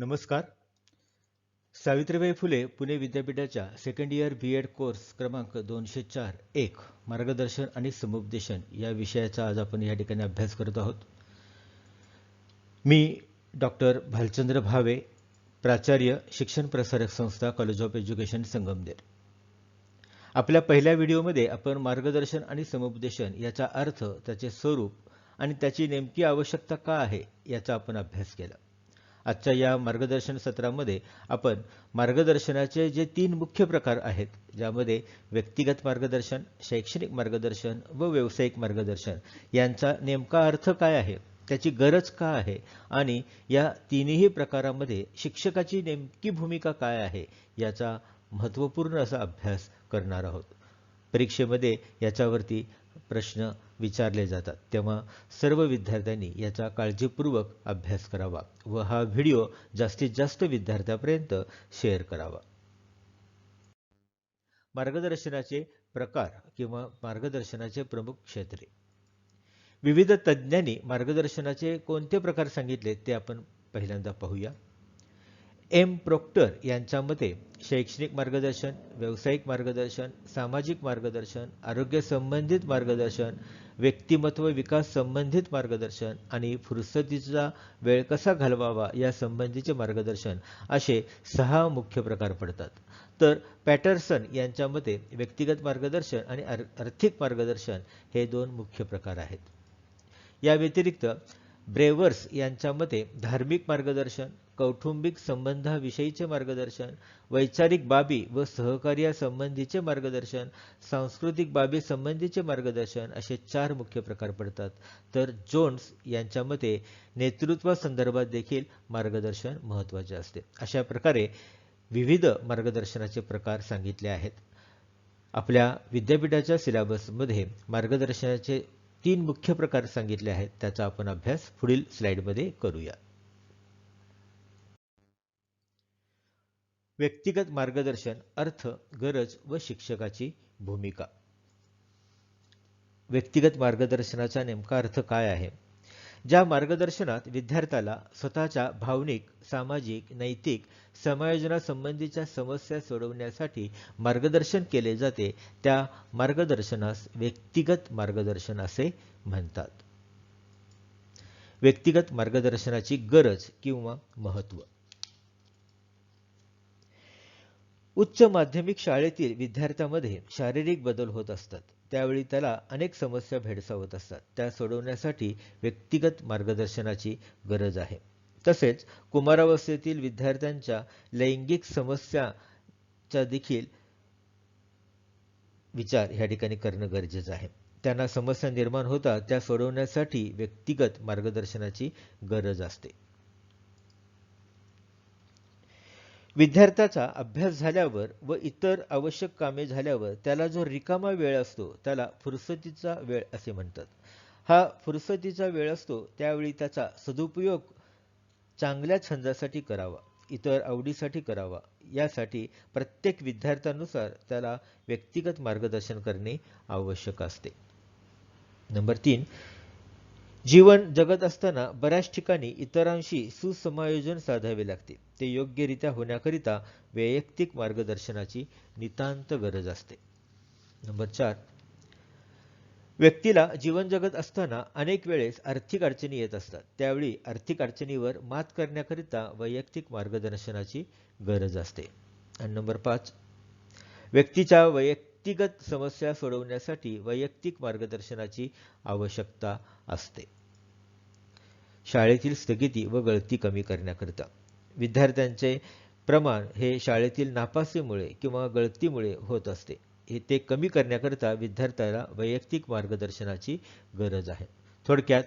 नमस्कार. सावित्रीबाई फुले पुणे विद्यापीठाच्या second year B.Ed course क्रमांक 204-1 मार्गदर्शन आणि समुपदेशन या विषयाचा आज आपण या ठिकाणी अभ्यास करत आहोत. मी डॉक्टर भालचंद्र भावे, प्राचार्य, शिक्षण प्रसारक संस्था, कॉलेज ऑफ एज्युकेशन, संगमनेर. आपल्या पहिल्या व्हिडिओमध्ये आपण मार्गदर्शन आणि समुपदेशन याचा अर्थ, त्याचे स्वरूप आणि त्याची नेमकी आवश्यकता का आहे याचा आपण अभ्यास केला. आजच्या या मार्गदर्शन सत्रामध्ये आपण मार्गदर्शनाचे जे 3 मुख्य प्रकार आहेत, ज्यामध्ये व्यक्तिगत मार्गदर्शन, शैक्षणिक मार्गदर्शन व व्यावसायिक मार्गदर्शन यांचा नेमका अर्थ काय आहे, त्याची गरज का आहे आणि या तिन्ही प्रकारामध्ये शिक्षकाची नेमकी भूमिका काय आहे याचा महत्त्वपूर्ण असा अभ्यास करणार आहोत. परीक्षेमध्ये याच्यावरती प्रश्न विचारले जातात, तेव्हा सर्व विद्यार्थ्यांनी याचा काळजीपूर्वक अभ्यास करावा व हा व्हिडिओ जास्तीत जास्त विद्यार्थ्यांपर्यंत शेअर करावा. मार्गदर्शनाचे प्रकार किंवा मार्गदर्शनाचे प्रमुख क्षेत्रे. विविध तज्ञांनी मार्गदर्शनाचे कोणते प्रकार सांगितले ते आपण पहिल्यांदा पाहूया. एम. प्रोक्टर यांच्या मते शैक्षणिक मार्गदर्शन, व्यावसायिक मार्गदर्शन, सामाजिक मार्गदर्शन, आरोग्य संबंधित मार्गदर्शन, व्यक्तिमत्व विकास संबंधित मार्गदर्शन आणि फुरसतीचा वेळ कसा घालवावा या संबंधीचे मार्गदर्शन असे 6 मुख्य प्रकार पडतात. तर पॅटरसन यांच्या मते व्यक्तिगत मार्गदर्शन आणि आर्थिक मार्गदर्शन हे 2 मुख्य प्रकार आहेत. या व्यतिरिक्त ब्रेवर्स यांच्या मते धार्मिक मार्गदर्शन, कौटुंबिक संबंधाविषयीचे मार्गदर्शन, वैचारिक बाबी व सहकार्यासंबंधीचे मार्गदर्शन, सांस्कृतिक बाबी संबंधीचे मार्गदर्शन असे 4 मुख्य प्रकार पडतात. तर जोन्स यांच्या मते नेतृत्वासंदर्भात देखील मार्गदर्शन महत्त्वाचे असते. अशा प्रकारे विविध मार्गदर्शनाचे प्रकार सांगितले आहेत. आपल्या विद्यापीठाच्या सिलेबसमध्ये मार्गदर्शनाचे 3 मुख्य प्रकार सांगितले आहेत, त्याचा आपण अभ्यास पुढील स्लाइडमध्ये करूया. व्यक्तिगत मार्गदर्शन, अर्थ, गरज व शिक्षकाची भूमिका. व्यक्तिगत मार्गदर्शनाचा नेमका अर्थ काय आहे? ज्या मार्गदर्शनात विद्यार्थ्याला स्वतःच्या भावनिक, सामाजिक, नैतिक, समायोजनासंबंधीच्या समस्या सोडवण्यासाठी मार्गदर्शन केले जाते, त्या मार्गदर्शनास व्यक्तिगत मार्गदर्शन असे म्हणतात. व्यक्तिगत मार्गदर्शनाची गरज किंवा महत्त्व. उच्च माध्यमिक शाळेतील विद्यार्थ्यामध्ये शारीरिक बदल होत असतात. त्यावेळी त्याला अनेक समस्या भेडसावत असतात. त्या सोडवण्यासाठी व्यक्तिगत मार्गदर्शनाची गरज आहे. तसेच कुमारावस्थेतील विद्यार्थ्यांच्या लैंगिक समस्याचा देखील विचार या ठिकाणी करणं गरजेचं आहे. त्यांना समस्या निर्माण होतात, त्या सोडवण्यासाठी व्यक्तिगत मार्गदर्शनाची गरज असते. विद्यार्थ्याचा अभ्यास झाल्यावर व इतर आवश्यक कामे झाल्यावर त्याला जो रिकामा वेळ असतो त्याला फुरसतीचा वेळ असे म्हणतात. हा फुरसतीचा वेळ असतो, त्यावेळी त्याचा सदुपयोग चांगल्या छंदासाठी करावा, इतर आवडीसाठी करावा. यासाठी प्रत्येक विद्यार्थ्यानुसार त्याला व्यक्तिगत मार्गदर्शन करणे आवश्यक असते. नंबर 3, जीवन जगत असताना बऱ्याच ठिकाणी इतरांशी सुसमायोजन साधावे लागते. ते योग्यरित्या होण्याकरिता वैयक्तिक मार्गदर्शनाची नितांत गरज असते. नंबर 4, व्यक्तीला जीवन जगत असताना अनेक वेळेस आर्थिक अडचणी येत असतात. त्यावेळी आर्थिक अडचणीवर मात करण्याकरिता वैयक्तिक मार्गदर्शनाची गरज असते. आणि नंबर 5, व्यक्तीच्या व्यक्तिगत समस्या सोडवण्यासाठी वैयक्तिक मार्गदर्शनाची आवश्यकता असते. शाळेतील स्थगिती व गळती कमी करण्याकरिता. विद्यार्थ्यांचे प्रमाण हे शाळेतील नापासीमुळे किंवा गळतीमुळे होत असते. ते कमी करण्याकरिता विद्यार्थ्याला वैयक्तिक मार्गदर्शनाची गरज आहे. थोडक्यात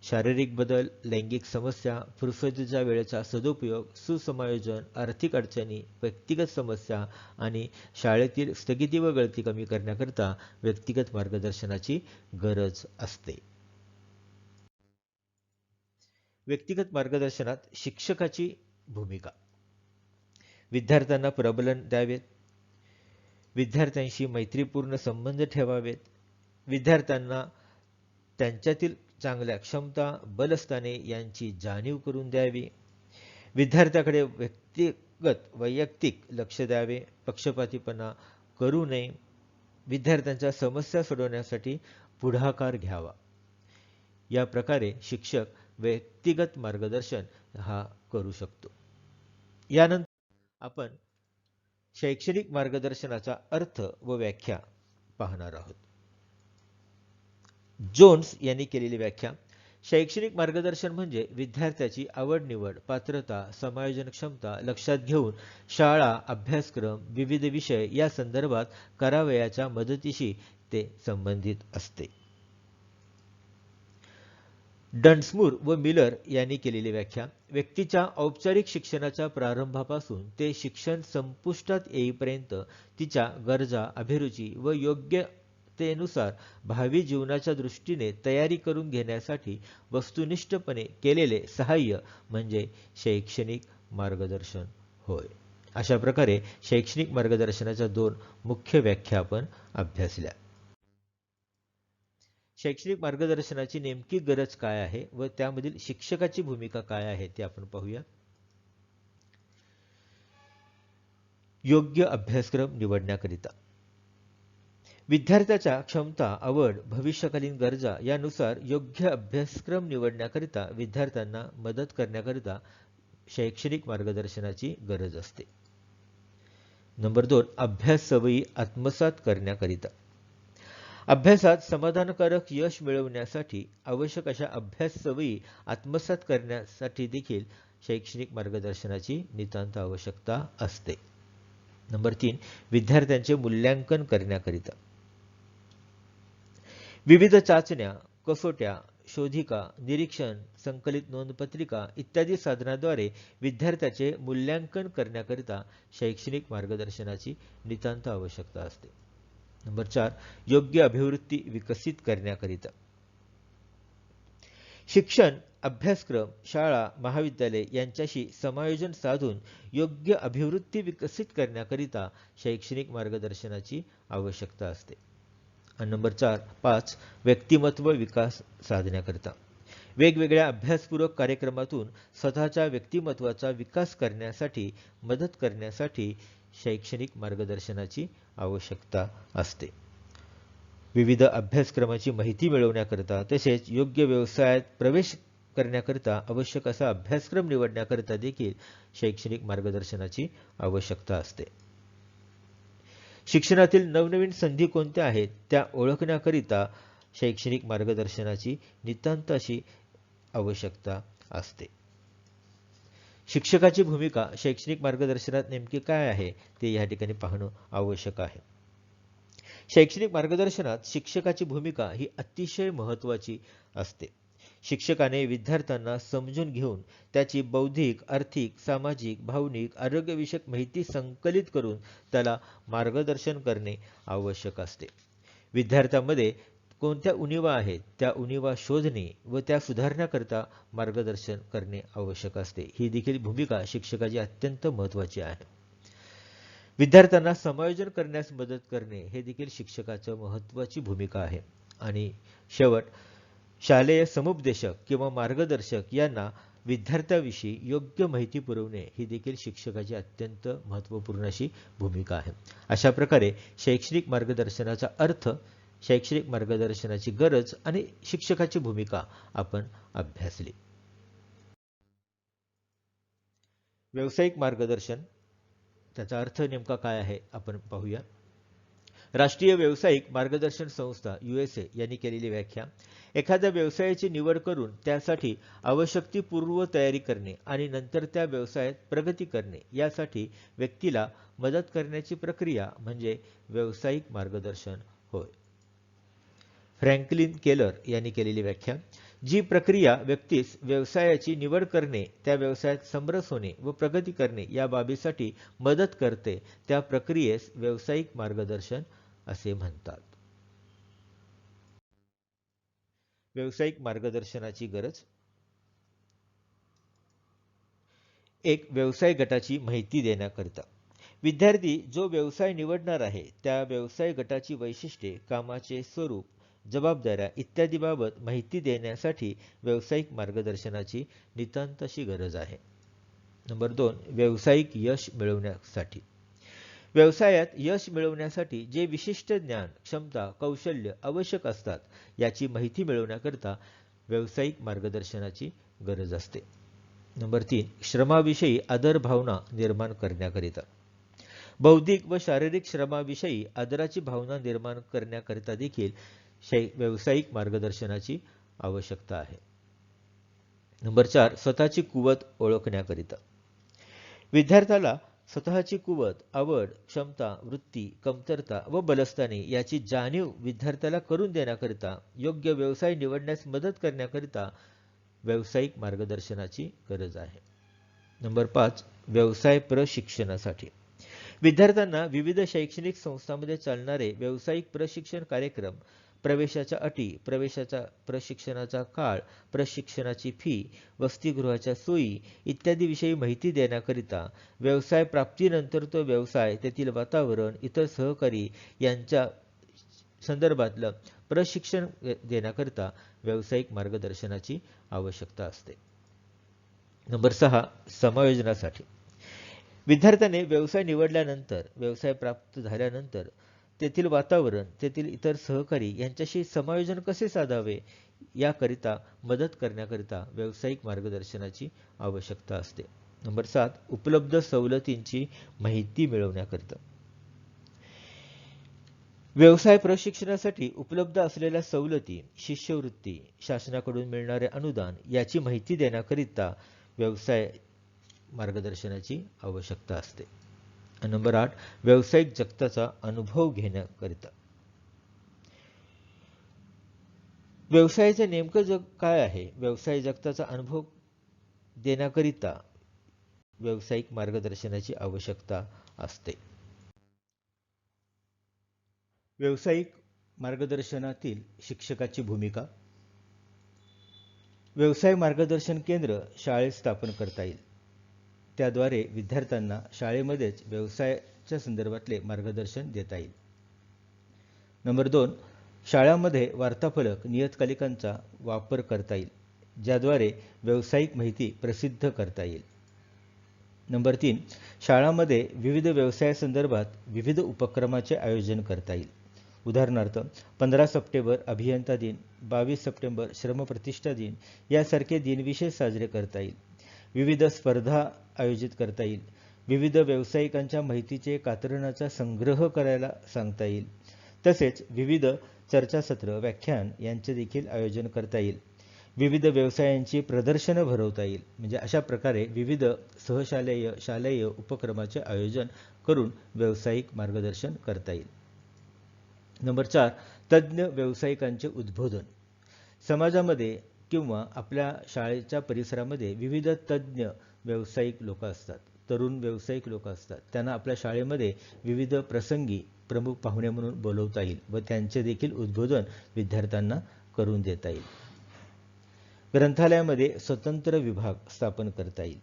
शारीरिक बदल, लैंगिक समस्या, फुरसतीच्या वेळेचा सदुपयोग, सुसमायोजन, आर्थिक अडचणी, व्यक्तिगत समस्या आणि शाळेतील स्थगिती व गळती कमी करण्याकरिता व्यक्तिगत मार्गदर्शनाची गरज असते. व्यक्तिगत मार्गदर्शनात शिक्षकाची भूमिका. विद्यार्थ्यांना प्रबलन द्यावेत, विद्यार्थ्यांशी मैत्रीपूर्ण संबंध ठेवावेत, विद्यार्थ्यांना त्यांच्यातील चांगल्या क्षमता, बलस्थाने यांची जाणीव करून द्यावी, विद्यार्थ्याकडे वैयक्तिक लक्ष द्यावे, पक्षपातीपणा करू नये, विद्यार्थ्यांच्या समस्या सोडवण्यासाठी पुढाकार घ्यावा. या प्रकारे शिक्षक व्यक्तिगत मार्गदर्शन हा करू शकतो. यानंतर आपण शैक्षणिक मार्गदर्शनाचा अर्थ व व्याख्या पाहणार आहोत. जोन्स यांनी केलेली व्याख्या: शैक्षणिक मार्गदर्शन म्हणजे विद्यार्थ्याची आवड निवड, पात्रता, समायोजन क्षमता लक्षात घेऊन शाळा, अभ्यासक्रम, विविध विषय या संदर्भात करावयाच्या मदतीशी ते संबंधित असते. डन्समूर व मिलर यांनी केलेली व्याख्या: व्यक्तीच्या औपचारिक शिक्षणाच्या प्रारंभापासून ते शिक्षण संपुष्टात येईपर्यंत तिच्या गरजा, अभिरुची व योग्यतेनुसार भावी जीवनाच्या दृष्टीने तयारी करून घेण्यासाठी वस्तुनिष्ठपणे केलेले सहाय्य म्हणजे शैक्षणिक मार्गदर्शन होय. अशा प्रकारे शैक्षणिक मार्गदर्शनाच्या 2 मुख्य व्याख्या आपण अभ्यासल्या. शैक्षणिक मार्गदर्शनाची नेमकी गरज काय आहे व त्यामधील शिक्षकाची भूमिका काय आहे ते आपण पाहूया. योग्य अभ्यासक्रम निवडण्याकरिता विद्यार्थ्याच्या क्षमता, आवड, भविष्यकालीन गरजा यानुसार योग्य अभ्यासक्रम निवडण्याकरिता विद्यार्थ्यांना मदत करण्याकरिता शैक्षणिक मार्गदर्शनाची गरज असते. नंबर 2, अभ्यास सवयी आत्मसात करण्याकरिता अभ्यासात समाधानकारक यश मिळवण्यासाठी आवश्यक अशा अभ्यास सवयी आत्मसात करण्यासाठी देखील शैक्षणिक मार्गदर्शनाची नितांत आवश्यकता असते. नंबर 3, विद्यार्थ्यांचे मूल्यांकन करण्याकरिता विविध चाचण्या, कसोट्या, शोधिका, निरीक्षण, संकलित नोंदपत्रिका इत्यादी साधनाद्वारे विद्यार्थ्याचे मूल्यांकन करण्याकरिता शैक्षणिक मार्गदर्शनाची नितांत आवश्यकता असते. नंबर 4, योग्य अभिवृत्ती विकसित करण्याकरिता शिक्षण, अभ्यासक्रम, शाळा, महाविद्यालय यांच्याशी समायोजन साधून योग्य अभिवृत्ती विकसित करण्याकरिता शैक्षणिक मार्गदर्शनाची आवश्यकता असते. आणि नंबर 5, व्यक्तिमत्व विकास साधण्याकरिता वेगवेगळ्या अभ्यासपूरक कार्यक्रमातून स्वतःच्या व्यक्तिमत्वाचा विकास करण्यासाठी मदत करण्यासाठी शैक्षणिक मार्गदर्शनाची आवश्यकता असते. विविध अभ्यासक्रमाची माहिती मिळवण्याकरिता तसेच योग्य व्यवसायात प्रवेश करण्याकरिता आवश्यक असा अभ्यासक्रम निवडण्याकरिता देखील शैक्षणिक मार्गदर्शनाची आवश्यकता असते. शिक्षणातील नवनवीन संधी कोणत्या आहेत त्या ओळखण्याकरिता शैक्षणिक मार्गदर्शनाची नितांत अशी आवश्यकता असते. शिक्षकाची भूमिका शैक्षणिक मार्गदर्शनात नेमकी काय आहे ते या ठिकाणी पाहणं आवश्यक आहे. शैक्षणिक मार्गदर्शनात शिक्षकाची भूमिका ही अतिशय महत्त्वाची असते. शिक्षकाने विद्यार्थ्यांना समजून घेऊन त्याची बौद्धिक, आर्थिक, सामाजिक, भावनिक, आरोग्यविषयक माहिती संकलित करून त्याला मार्गदर्शन करणे आवश्यक असते. विद्यार्थ्यांमध्ये कोणत्या उणिवा आहेत त्या उणिवा शोधणे व त्या सुधारण्याकरिता मार्गदर्शन करणे आवश्यक असते. ही देखील भूमिका शिक्षकाची अत्यंत महत्त्वाची आहे. विद्यार्थ्यांना समायोजन करण्यास मदत करणे हे देखील शिक्षकाची महत्त्वाची भूमिका आहे. आणि शेवट, शालेय समुपदेशक किंवा मार्गदर्शक यांना विद्यार्थ्याविषयी योग्य माहिती पुरवणे ही देखील शिक्षकाची अत्यंत महत्त्वपूर्ण अशी भूमिका आहे. अशा प्रकारे शैक्षणिक मार्गदर्शनाचा अर्थ, शैक्षणिक मार्गदर्शनाची गरज आणि शिक्षकाची भूमिका आपण अभ्यासली. व्यावसायिक मार्गदर्शन, त्याचा अर्थ नेमका काय आहे आपण पाहूया. राष्ट्रीय व्यावसायिक मार्गदर्शन संस्था USA यांनी केलेली व्याख्या: एखाद्या व्यवसायाची निवड करून त्यासाठी आवश्यक ती पूर्व तयारी करणे आणि नंतर त्या व्यवसायात प्रगती करणे यासाठी व्यक्तीला मदत करण्याची प्रक्रिया म्हणजे व्यावसायिक मार्गदर्शन होय. फ्रँकलिन केलर यांनी केलेली व्याख्या: जी प्रक्रिया व्यक्तीस व्यवसायाची निवड करणे, त्या व्यवसायात समरस होणे व प्रगती करणे या बाबीसाठी मदत करते त्या प्रक्रियेस व्यावसायिक मार्गदर्शन असे म्हणतात. व्यावसायिक मार्गदर्शनाची गरज: एक व्यवसाय गटाची माहिती देण्याकरिता विद्यार्थी जो व्यवसाय निवडणार आहे त्या व्यवसाय गटाची वैशिष्ट्ये, कामाचे स्वरूप, जबाबदाऱ्या इत्यादी बाबत माहिती देण्यासाठी व्यावसायिक मार्गदर्शनाची नितांत अशी गरज आहे. नंबर 2, व्यावसायिक यश मिळवण्यासाठी. व्यवसायात यश मिळवण्यासाठी जे विशिष्ट ज्ञान, क्षमता, कौशल्य आवश्यक असतात, याची माहिती मिळवण्याकरिता व्यावसायिक मार्गदर्शनाची गरज असते. नंबर 3, श्रमाविषयी आदर भावना निर्माण करण्याकरिता. बौद्धिक व शारीरिक श्रमाविषयी आदराची भावना निर्माण करण्याकरिता देखील व्यावसायिक मार्गदर्शनाची आवश्यकता आहे. नंबर 4, स्वतःची कुवत ओळखण्याकरिता. विद्यार्थ्याला स्वतःची कुवत, आवड, क्षमता, वृत्ती, कमतरता व बलस्थाने याची जाणीव विद्यार्थ्याला करून देण्याकरिता, योग्य व्यवसाय निवडण्यास मदत करण्याकरिता व्यावसायिक मार्गदर्शनाची गरज आहे. नंबर 5, व्यवसाय प्रशिक्षणासाठी. विद्यार्थ्यांना विविध शैक्षणिक संस्थांमध्ये चालणारे व्यावसायिक प्रशिक्षण कार्यक्रम, प्रवेशाच्या अटी, प्रशिक्षणाचा काळ, प्रशिक्षणाची फी, वसतिगृहाच्या सोयी इत्यादी विषयी माहिती देण्याकरिता, व्यवसाय प्राप्तीनंतर तो व्यवसाय, तेथील वातावरण, इतर सहकारी यांच्या संदर्भातलं प्रशिक्षण देण्याकरिता व्यावसायिक मार्गदर्शनाची आवश्यकता असते. नंबर 6, समायोजनासाठी. विद्यार्थ्याने व्यवसाय निवडल्यानंतर, व्यवसाय प्राप्त झाल्यानंतर तेथील वातावरण, तेथील इतर सहकारी यांच्याशी समायोजन कसे साधावे याकरिता मदत करण्याकरिता व्यावसायिक मार्गदर्शनाची आवश्यकता असते. नंबर 7, उपलब्ध सवलतींची माहिती मिळवण्याकरिता. व्यवसाय प्रशिक्षणासाठी उपलब्ध असलेल्या सवलती, शिष्यवृत्ती, शासनाकडून मिळणारे अनुदान याची माहिती देण्याकरिता व्यवसाय मार्गदर्शनाची आवश्यकता असते. नंबर 8, व्यावसायिक जगताचा अनुभव घेण्याकरिता. व्यवसायाचे नेमकं जग काय आहे, व्यवसाय जगताचा अनुभव देण्याकरिता व्यावसायिक मार्गदर्शनाची आवश्यकता असते. व्यावसायिक मार्गदर्शनातील शिक्षकाची भूमिका. व्यवसाय मार्गदर्शन केंद्र शाळेत स्थापन करता येईल. त्याद्वारे विद्यार्थ्यांना शाळेमध्येच व्यवसायाच्या संदर्भातले मार्गदर्शन देता येईल. नंबर 2, शाळांमध्ये वार्ताफलक, नियतकालिकांचा वापर करता येईल, ज्याद्वारे व्यावसायिक माहिती प्रसिद्ध करता येईल. नंबर 3, शाळांमध्ये विविध व्यवसायासंदर्भात विविध उपक्रमाचे आयोजन करता येईल. उदाहरणार्थ 15 सप्टेंबर अभियंता दिन, 22 सप्टेंबर श्रमप्रतिष्ठा दिन यासारखे दिनविशेष साजरे करता येईल. विविध स्पर्धा आयोजित करता येईल. विविध व्यावसायिकांच्या माहितीचे कात्रणाचा संग्रह करायला सांगता येईल. तसेच विविध चर्चासत्र, व्याख्यान यांचे देखील आयोजन करता येईल. विविध व्यवसायांची प्रदर्शनं भरवता येईल. म्हणजे अशा प्रकारे विविध सहशालेय, शालेय उपक्रमाचे आयोजन करून व्यावसायिक मार्गदर्शन करता येईल. नंबर 4, तज्ज्ञ व्यावसायिकांचे उद्बोधन. समाजामध्ये किंवा आपल्या शाळेच्या परिसरामध्ये विविध तज्ज्ञ व्यावसायिक लोक असतात, तरुण व्यावसायिक लोक असतात. त्यांना आपल्या शाळेमध्ये विविध प्रसंगी प्रमुख पाहुणे म्हणून बोलवता येईल व त्यांचे देखील उद्बोधन विद्यार्थ्यांना करून देता येईल. ग्रंथालयामध्ये स्वतंत्र विभाग स्थापन करता येईल.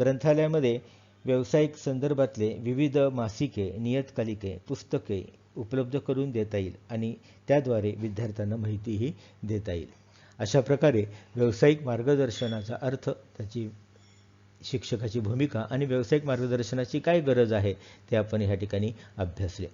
ग्रंथालयामध्ये व्यावसायिक संदर्भातले विविध मासिके, नियतकालिके, पुस्तके उपलब्ध करून देता येईल आणि त्याद्वारे विद्यार्थ्यांना माहितीही देता येईल. अशा प्रकारे व्यावसायिक मार्गदर्शनाचा अर्थ, त्याची शिक्षकाची भूमिका आणि व्यावसायिक मार्गदर्शनाची काय गरज आहे ते आपण ह्या ठिकाणी अभ्यासले.